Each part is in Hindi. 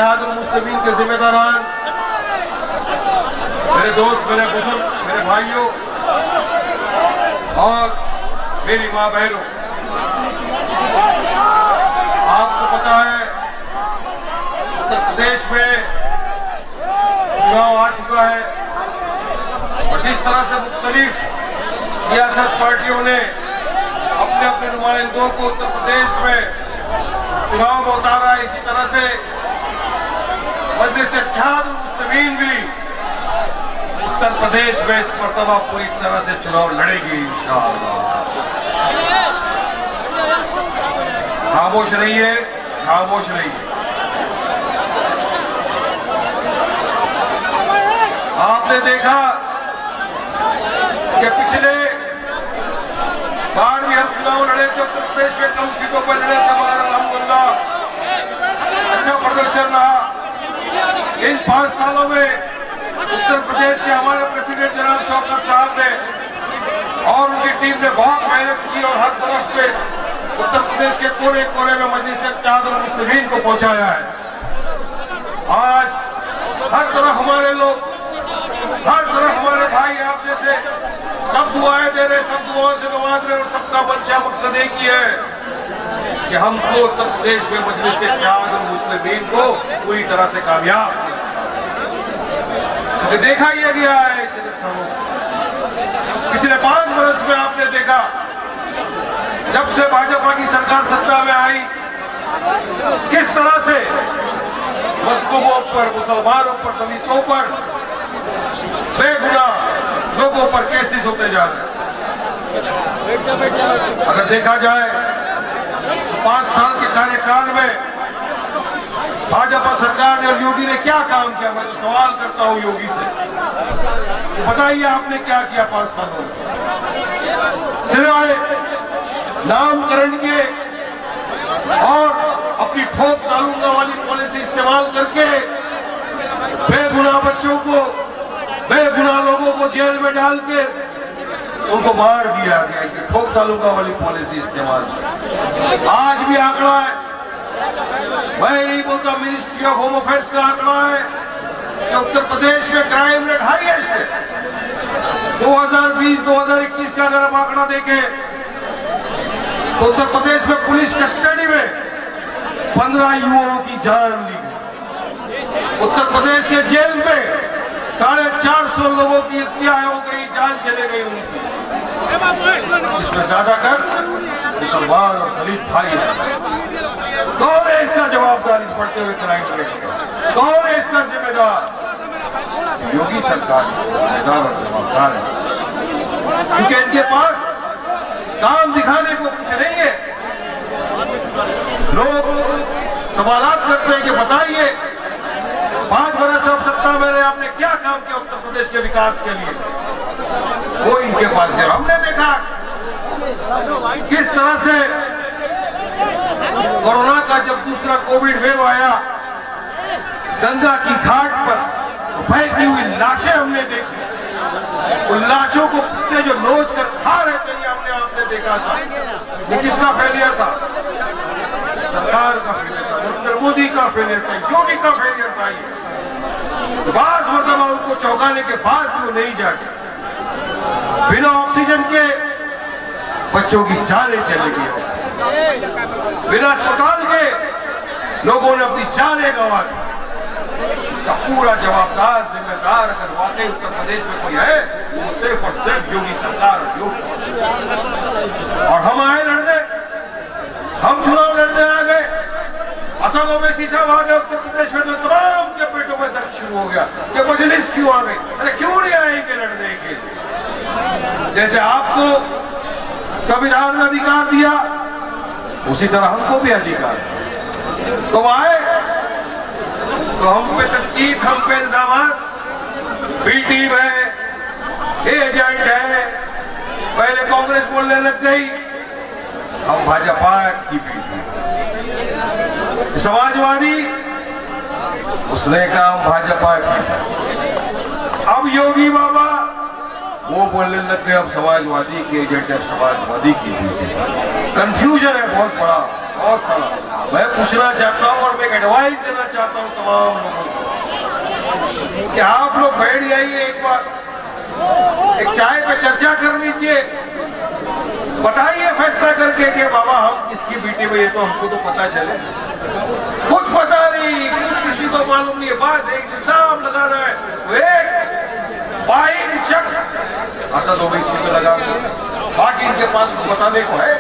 इत्तेहादुल मुस्लिमीन के जिम्मेदारान, मेरे दोस्त, मेरे बुजुर्ग, मेरे भाइयों और मेरी माँ बहनों, आपको पता है उत्तर प्रदेश में चुनाव आ चुका है और जिस तरह से मुख्तलिफ सियासत पार्टियों ने अपने अपने नुमाइंदों को उत्तर प्रदेश में चुनाव में उतारा, इसी तरह से मजलिस इत्तेहादुल मुस्लिमीन भी उत्तर प्रदेश में इस मर्तबा पूरी तरह से चुनाव लड़ेगी इंशाअल्लाह। खामोश रहिए, खामोश रहिए। आपने देखा कि पिछले बार भी हम चुनाव लड़े थे उत्तर प्रदेश में, कम सीटों पर लड़े थे, मगर अल्हम्दुलिल्लाह अच्छा प्रदर्शन रहा। इन 5 सालों में उत्तर प्रदेश के हमारे प्रेसिडेंट जनाब शौकत साहब ने और उनकी टीम ने बहुत मेहनत की और हर तरफ पे उत्तर प्रदेश के कोने कोने में मजलिस इत्तेहादुल मुस्लिमीन को पहुंचाया है। आज हर तरफ हमारे लोग, हर तरफ हमारे भाई आप जैसे सब दुआएं दे रहे, सब दुआओं से नवाज रहे और सबका मंशा मकसद एक ही है कि हमको उत्तर प्रदेश में मजलिस इत्तेहादुल मुस्लिमीन को पूरी तरह से कामयाब, क्योंकि देखा यह गया है पिछले 5 वर्ष में, आपने देखा जब से भाजपा की सरकार सत्ता में आई किस तरह से मजलूमों पर, मुसलमानों पर, दलितों पर, बेगुनाह लोगों पर केसेस होते जा रहे हैं। अगर देखा जाए 5 साल के कार्यकाल में भाजपा सरकार ने और योगी ने क्या काम किया, मैं तो सवाल करता हूं योगी से, बताइए आपने क्या किया 5 सालों में? सिवाय नामकरण के और अपनी ठोक डालूंगा वाली पॉलिसी इस्तेमाल करके बेगुनाह बच्चों को, बेगुनाह लोगों को जेल में डाल के उनको मार दिया गया कि ठोक डालूंगा वाली पॉलिसी इस्तेमाल। आज भी आंकड़ा है, मैं नहीं बोलता, मिनिस्ट्री ऑफ होम अफेयर्स का आंकड़ा है कि उत्तर प्रदेश में क्राइम रेट हाईएस्ट है। 2020-2021 का अगर हम आंकड़ा देखें तो उत्तर प्रदेश में पुलिस कस्टडी में 15 युवाओं की जान ली गई। उत्तर प्रदेश के जेल में 450 लोगों की हत्या हो गई, जान चले गई उनकी, इसमें ज्यादातर मुसलमान और दलित भाई हैं। कौन है इसका जवाबदार इस बढ़ते हुए क्राइम रेट का? कौन है इसका जिम्मेदार? योगी सरकार जिम्मेदार और जवाबदार है, क्योंकि इनके पास काम दिखाने को कुछ नहीं है। लोग सवालात करते हैं कि बताइए 5 बरस अब सत्ता में रहे, आपने क्या काम किया उत्तर प्रदेश के विकास के लिए? वो इनके पास है। हमने देखा किस तरह से कोरोना का जब दूसरा कोविड वेव आया, गंगा की घाट पर फैलती हुई लाशें हमने देखी, उन लाशों को कुत्ते जो नोच कर खा रहे थे, ये हमने आपने देखा था। ये किसका फेलियर था? सरकार का फेलियर था, नरेंद्र मोदी का फेलियर था, योगी का फेलियर था। ये बास मतलब उनको चौंकाने के बाद भी वो नहीं जागे, बिना ऑक्सीजन के बच्चों की जानें चली गई, बिना अस्पताल के लोगों ने अपनी जानें गंवा दी। इसका पूरा जवाबदार, जिम्मेदार अगर वाकई उत्तर प्रदेश में कोई है वो सिर्फ और सिर्फ योगी सरकार, योगी। और हम आए लड़ने, हम चुनाव लड़ने आ गए, असद ओवैसी साहब आ गए उत्तर प्रदेश में, तो तमाम के पेटों में दर्द शुरू हो गया कि मजलिस क्यों आ गई? अरे क्यों नहीं आएंगे लड़ने के लिए? जैसे आपको संविधान में अधिकार दिया उसी तरह हमको भी अधिकार दिया। तो आए तो हम पे तनकीद, हम पे इल्जाम, बी टीम है, एजेंट है, पहले कांग्रेस बोलने लग गई, हम भाजपा की बी टीम, समाजवादी उसने कहा हम भाजपा की, अब योगी बाबा वो बोलने लग गए अब समाजवादी के एजेंट है, समाजवादी की बी टीम। कंफ्यूजन है बहुत बड़ा। बहुत सारा। मैं पूछना चाहता हूँ और मैं एक एडवाइस देना चाहता हूँ तमाम लोगों को कि आप लोग बैठ जाइए, एक बार एक चाय पे चर्चा कर लीजिए, बताइए फैसला करके कि बाबा हम किसकी बेटी में, ये तो हमको तो पता चले। कुछ पता नहीं, कुछ किसी को मालूम नहीं है, बस एक इल्जाम लगा रहा है, वो एक बाइन शख्स असद ओवैसी पे लगा, बाकी इनके पास बताने को है।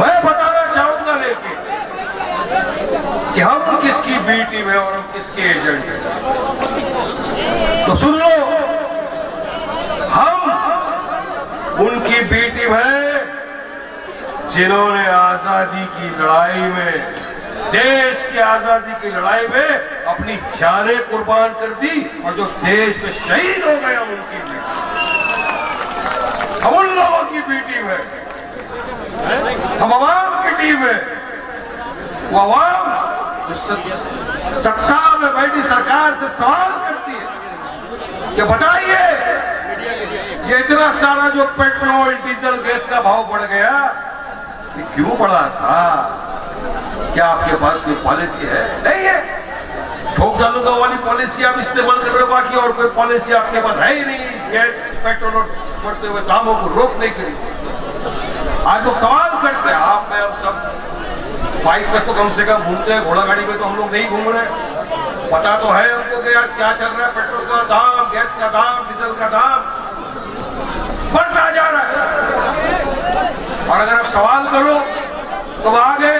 मैं बताना चाहूंगा लेकिन कि हम किसकी बेटी में और हम किसके एजेंट हैं, तो सुन लो, हम उनकी बेटी में जिन्होंने आजादी की लड़ाई में, देश की आजादी की लड़ाई में अपनी जानें कुर्बान कर दी और जो देश में शहीद हो गए, हम उनकी बेटी, हम उन लोगों की बेटी में, हम अवाम की टीम है। वो अवाम जो सत्ता में बैठी सरकार से सवाल करती है कि बताइए ये इतना सारा जो पेट्रोल डीजल गैस का भाव बढ़ गया, ये क्यों बढ़ा साहब? क्या आपके पास कोई पॉलिसी है? नहीं है। ठोक डालूंगा वाली पॉलिसी आप इस्तेमाल कर रहे हो, बाकी और कोई पॉलिसी आपके पास है ही नहीं गैस पेट्रोल बढ़ते हुए दामों को रोकने के लिए। आज लोग सवाल करते हैं, आप में हम सब बाइक पर तो कम से कम घूमते हैं, घोड़ा गाड़ी में तो हम लोग नहीं घूम रहे। पता तो है हमको कि आज क्या चल रहा है, पेट्रोल का दाम, गैस का दाम, डीजल का दाम बढ़ता जा रहा है। और अगर आप सवाल करो तो आगे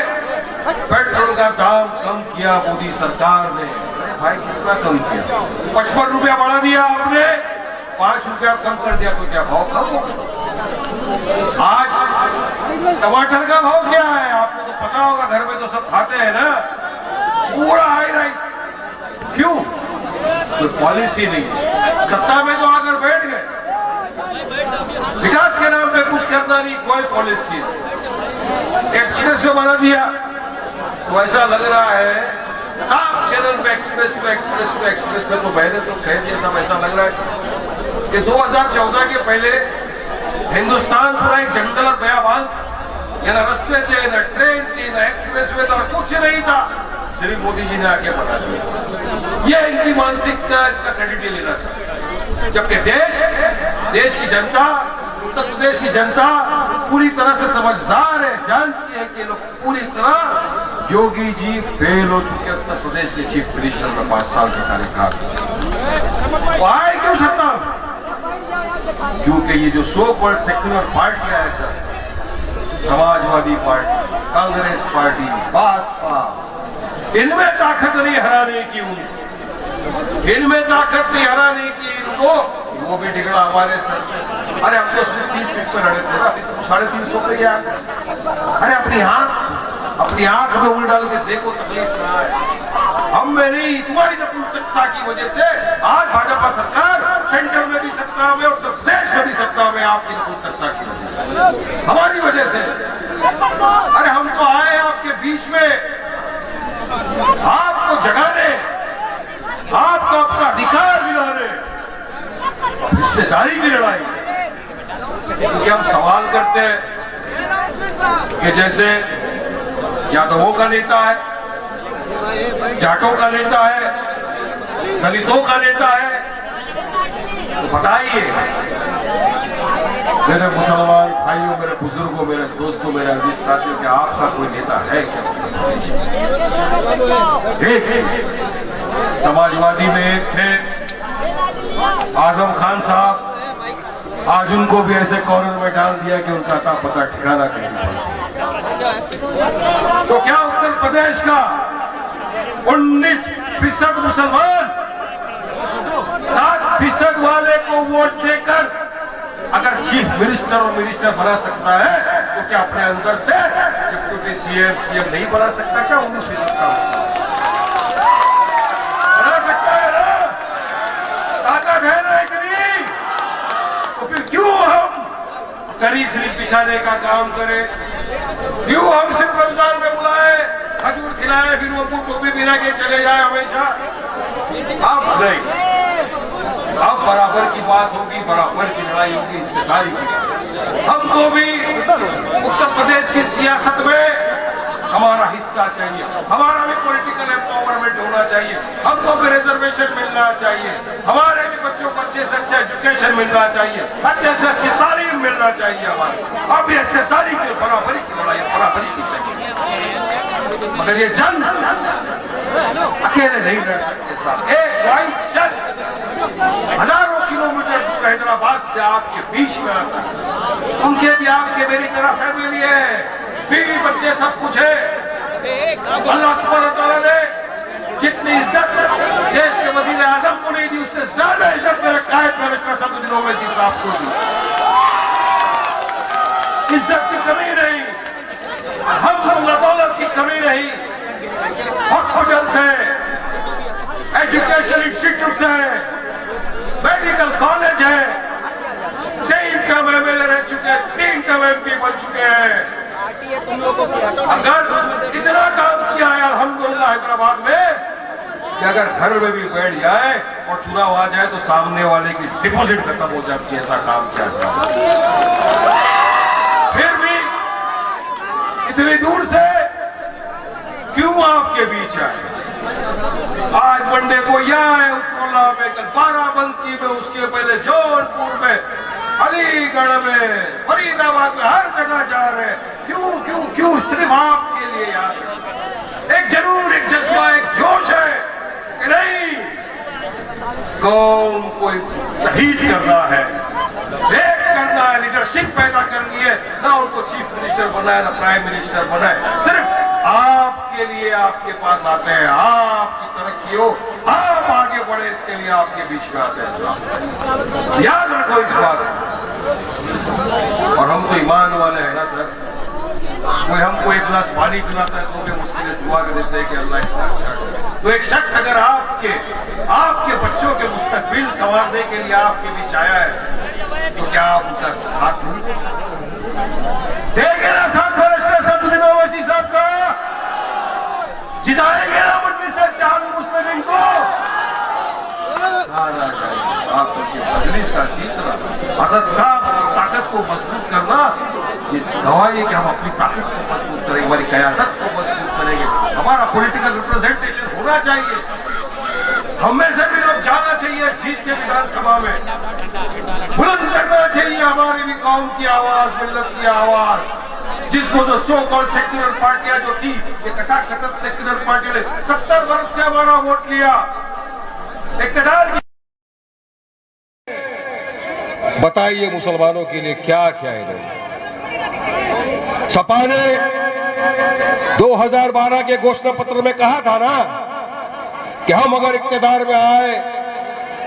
पेट्रोल का दाम कम किया मोदी सरकार ने। भाई कितना कम किया? 55 रुपया बढ़ा दिया आपने, 5 रुपया कम कर दिया, तो क्या भाव कम हो? आज टमाटर का भाव क्या है आपको तो पता होगा, घर में तो सब खाते हैं ना, पूरा हाई राइस। क्यों? कोई पॉलिसी नहीं, सत्ता में तो आकर बैठ गए, विकास के नाम पे कुछ करना नहीं, कोई पॉलिसी नहीं। एक्सप्रेस वे बना दिया तो ऐसा लग रहा है साफ चैनल पे एक्सप्रेस पे तो मैंने तो कह दिया, सब ऐसा लग रहा है कि 2014 के पहले हिंदुस्तान पूरा एक जंगल और बयाबान, या ना रास्ते थे, ना ट्रेन थी, ना एक्सप्रेस वे था, कुछ नहीं था, सिर्फ मोदी जी ने आके बता दिया। ये इनकी मानसिकता, इसका क्रेडिट ये लेना चाहिए। जबकि देश की जनता, उत्तर प्रदेश की जनता पूरी तरह से समझदार है, जानती है कि लोग पूरी तरह योगी जी फेल हो चुके उत्तर प्रदेश के चीफ मिनिस्टर का 5 साल का कार्यकाल। वो आए क्यों सत्ता? क्योंकि ये जो सो कॉल्ड सेक्युलर पार्टियां है sir, Samajwadi party, Congress party, Bhajpa, इनमें ताकत नहीं हराने की, उनको इनमें ताकत नहीं हराने की इनको, वो भी टिकड़ा हमारे सर। अरे हम तो सिर्फ 30 सीट पर लड़े थे ना, अभी तो 350 पे गया। अरे अपनी आंख में उंगली डाल के देखो तकलीफ कहाँ है। हम में नहीं, तुम्हारी नपुंसकता की वजह से आज भाजपा सरकार सेंटर में भी सत्ता में, उत्तर प्रदेश में भी सत्ता में, आपकी नपुंसकता की वजह से, हमारी वजह से। अरे हम तो आए आपके बीच में आपको जगाने, आपको अपना अधिकार दिलाने, हिस्सेदारी की लड़ाई। क्योंकि हम सवाल करते हैं कि जैसे यादवों का नेता है, जाटों का नेता है, दलितों का नेता है, तो बताइए मेरे मुसलमान भाइयों, मेरे बुजुर्गों, मेरे दोस्तों, मेरे अजीज साथियों, कि आपका कोई नेता है क्या? एक समाजवादी में एक थे आजम खान साहब, आज उनको भी ऐसे कॉर्नर में डाल दिया कि उनका अता पता ठिकाना कहीं नहीं। तो क्या उत्तर प्रदेश का 19% मुसलमान 7% वाले को वोट देकर अगर चीफ मिनिस्टर और मिनिस्टर बना सकता है, तो क्या अपने अंदर से डिप्टी सीएम नहीं बना सकता? क्या 19% का बना सकता है ना? ताकत है ना कि नहीं? तो फिर क्यों हम करी सिर्फ पिछाने का काम करें? क्यों हम सिर्फ रमजान में बुलाए, खजूर खिलाए, फिर वो टोपी बिना के चले जाए हमेशा? अब नहीं, अब बराबर की बात होगी, बराबर की लड़ाई होगी, हिस्सेदारी की। हमको भी उत्तर प्रदेश की सियासत में हमारा हिस्सा चाहिए, हमारा भी पॉलिटिकल एम्पावरमेंट होना चाहिए, हमको भी रिजर्वेशन मिलना चाहिए, हमारे भी बच्चों को अच्छे से अच्छा एजुकेशन मिलना चाहिए, अच्छे से अच्छी तालीम मिलना चाहिए। हमारे अब ये हिस्सेदारी की बराबरी की लड़ाई बराबरी की चाहिए, मगर ये जंग अकेले नहीं लड़ सकते साहब। एक वाइट शख्स हजारों किलोमीटर दूर हैदराबाद से आपके बीच में आता है, उनके भी आपके मेरी तरह फैमिली है, बीवी बच्चे सब कुछ है। अल्लाह सुब्हानहू तआला ने जितनी इज्जत देश के वजीर आजम को नहीं दी, उससे ज्यादा इज्जत मेरे कायद बैरिस्टर असदुद्दीन ओवैसी साहब को दी। इज्जत की कमी नहीं, हम दौलत की कमी नहीं, हॉस्पिटल से, एजुकेशन इंस्टीट्यूट है, मेडिकल कॉलेज है, 3 टर्म एमएलए रह चुके, 3 टर्म एमपी बन चुके हैं। अगर इतना काम किया है अल्हम्दुलिल्लाह हैदराबाद में कि अगर घर में भी बैठ जाए और चुनाव आ जाए तो सामने वाले की डिपॉजिट खत्म हो जाती है, ऐसा काम किया जाए। फिर भी इतनी दूर से क्यों आपके बीच आए? आज मंडे को यहाँ है, उत्तरला में, कल बाराबंकी में, उसके पहले जौनपुर में, अलीगढ़ में, फरीदाबाद में, हर जगह जा रहे हैं। क्यों क्यों क्यों? सिर्फ आपके लिए यार। एक जरूर, एक जज्बा, एक जोश है कि नहीं, कौम को शहीद करना है, एक करना है, लीडरशिप पैदा करनी है, ना उनको चीफ मिनिस्टर बनाए ना प्राइम मिनिस्टर बनाए, सिर्फ आपके लिए आपके पास आते हैं, आपकी तरक्की हो, आप आगे बढ़े, इसके लिए आपके बीच में आते हैं। याद रखो इस बात। और हम तो ईमान वाले हैं ना सर, कोई हमको एक गिलास पानी पिलाता है तो भी उसके लिए दुआ कर देते हैं कि अल्लाह इसका अच्छा करे। तो एक शख्स अगर आपके बच्चों के मुस्तकबिल संवारने के लिए आपके बीच आया है तो क्या आप उसका साथ नहीं दे सकते? देंगे ना साथ बैरिस्टर असदुद्दीन ओवैसी साहब का? जिताएंगे ना मजलिस इत्तेहादुल मुस्लिमीन को? आप मजलिस का जीतना, असद साहब की ताकत को मजबूत करना, ये दवाई है कि हम अपनी ताकत को मजबूत करेंगे, हमारी क़यादत को मजबूत करेंगे, हमारा पॉलिटिकल रिप्रेजेंटेशन होना चाहिए, हमें से भी लोग जाना चाहिए जीत के विधानसभा में, बुलंद करना चाहिए हमारी भी कौम की आवाज, मिल्लत की आवाज। जिसको जो सो कॉल्ड सेक्युलर पार्टियां जो थी, ये कथाकथित सेक्युलर पार्टियों ने 70 वर्ष से हमारा वोट लिया, इक़्तिदार की। बताइए मुसलमानों के लिए क्या क्या है? सपा ने 2012 के घोषणा पत्र में कहा था ना कि हम अगर इक़्तिदार में आए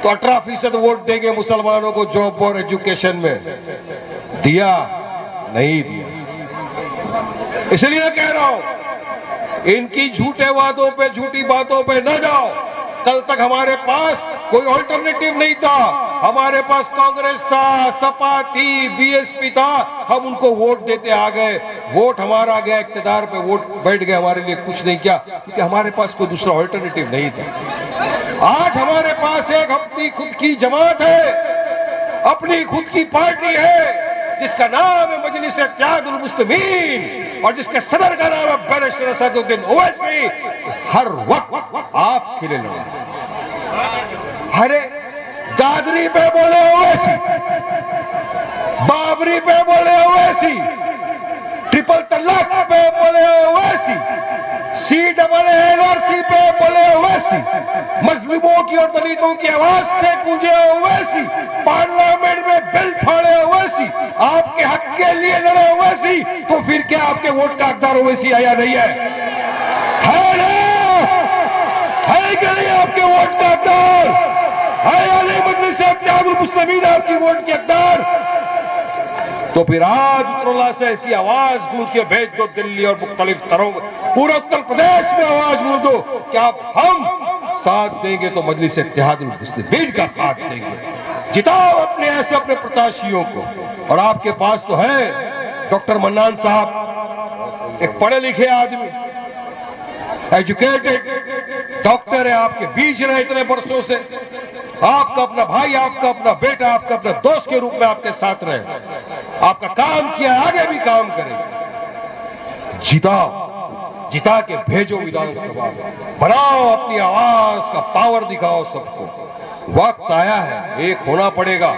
तो 18% वोट देंगे मुसलमानों को जॉब और एजुकेशन में। दिया? नहीं दिया। इसलिए कह रहा हूं, इनकी झूठे वादों पे, झूठी बातों पे न जाओ। कल तक हमारे पास कोई ऑल्टरनेटिव नहीं था, हमारे पास कांग्रेस था, सपा थी, बीएसपी था, हम उनको वोट देते आ गए, वोट हमारा गया, इक़्तिदार पे वोट बैठ गए, हमारे लिए कुछ नहीं किया, क्योंकि हमारे पास कोई दूसरा ऑल्टरनेटिव नहीं था। आज हमारे पास एक अपनी खुद की जमात है, अपनी खुद की पार्टी है, जिसका नाम है मजलिस इत्तेहादुल मुस्लिमीन और जिसके सदर का नाम है बैरिस्टर असदुद्दीन ओवैसी। हर वक्त आपके लिए लड़ा। अरे दादरी पे बोले ओवैसी, बाबरी पे बोले ओवैसी, ट्रिपल तलाक पे बोले ओवैसी, CAA पे बोले ओवैसी, मुस्लिमों की और दलितों की आवाज से गूंजे ओवैसी, पार्लियामेंट में बिल फाड़े ओवैसी, आपके हक के लिए लड़े ओवैसी, तो फिर क्या आपके वोट का हकदार ओवैसी है या नहीं है? है ना? है कि नहीं आपके वोट का हकदार? है या नहीं मजलिस इत्तेहादुल मुस्लिमीन आपकी वोट के हकदार? तो फिर आज उत्तरला से ऐसी आवाज गूंज के भेज दो दिल्ली और मुख्तलिफ तरह पूरे उत्तर प्रदेश में आवाज गूंज दो कि आप हम साथ देंगे तो मजलिस इत्तेहादुल मुस्लिमीन का साथ देंगे। जिताओ अपने ऐसे अपने प्रत्याशियों को। और आपके पास तो है डॉक्टर मन्नान साहब, एक पढ़े लिखे आदमी, एजुकेटेड डॉक्टर है, आपके बीच रहे इतने वर्षों से, आपका अपना भाई, आपका अपना बेटा, आपका अपना दोस्त के रूप में आपके साथ रहे, आपका काम किया, आगे भी काम करें। जिताओ जिता के भेजो विधानसभा में, बनाओ अपनी आवाज का पावर, दिखाओ सबको। वक्त आया है, एक होना पड़ेगा,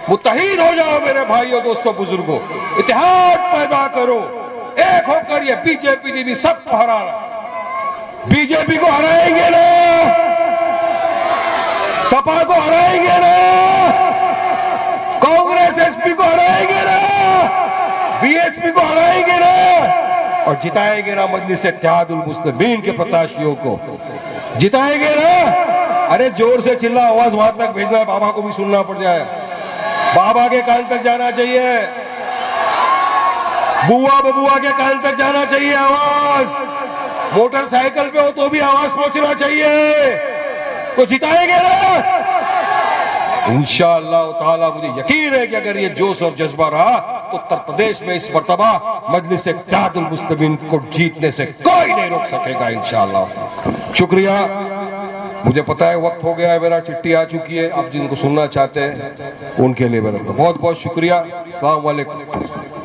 मुत्तहिद हो जाओ मेरे भाइयों दोस्तों बुजुर्गों, इत्तेहाद पैदा करो, एक होकर ये बीजेपी दीदी सब हराना। बीजेपी को हराएंगे ना, सपा को हराएंगे ना, कांग्रेस एसपी को हराएंगे ना, बीएसपी को हराएंगे ना, और जिताएंगे ना मजलिस इत्तेहादुल मुस्लिमीन के प्रत्याशियों को, जिताएंगे ना। अरे जोर से चिल्ला, आवाज वहां तक भेजना है, बाबा को भी सुनना पड़ जाए, बाबा के कान तक जाना चाहिए, बुआ बबुआ के कान तक जाना चाहिए आवाज, मोटरसाइकिल पे हो तो भी आवाज पहुंचना चाहिए। तो जिताएंगे ना इंशाअल्लाह ताला। मुझे यकीन है कि अगर ये जोश और जज्बा रहा तो उत्तर प्रदेश में इस मर्तबा मजलिस इत्तेहादुल मुस्लिमीन को जीतने से कोई नहीं रोक सकेगा इंशाअल्लाह। शुक्रिया। मुझे पता है वक्त हो गया है मेरा, चिट्ठी आ चुकी है। आप जिनको सुनना चाहते हैं उनके लिए मेरा बहुत बहुत शुक्रिया। अस्सलाम वालेकुम।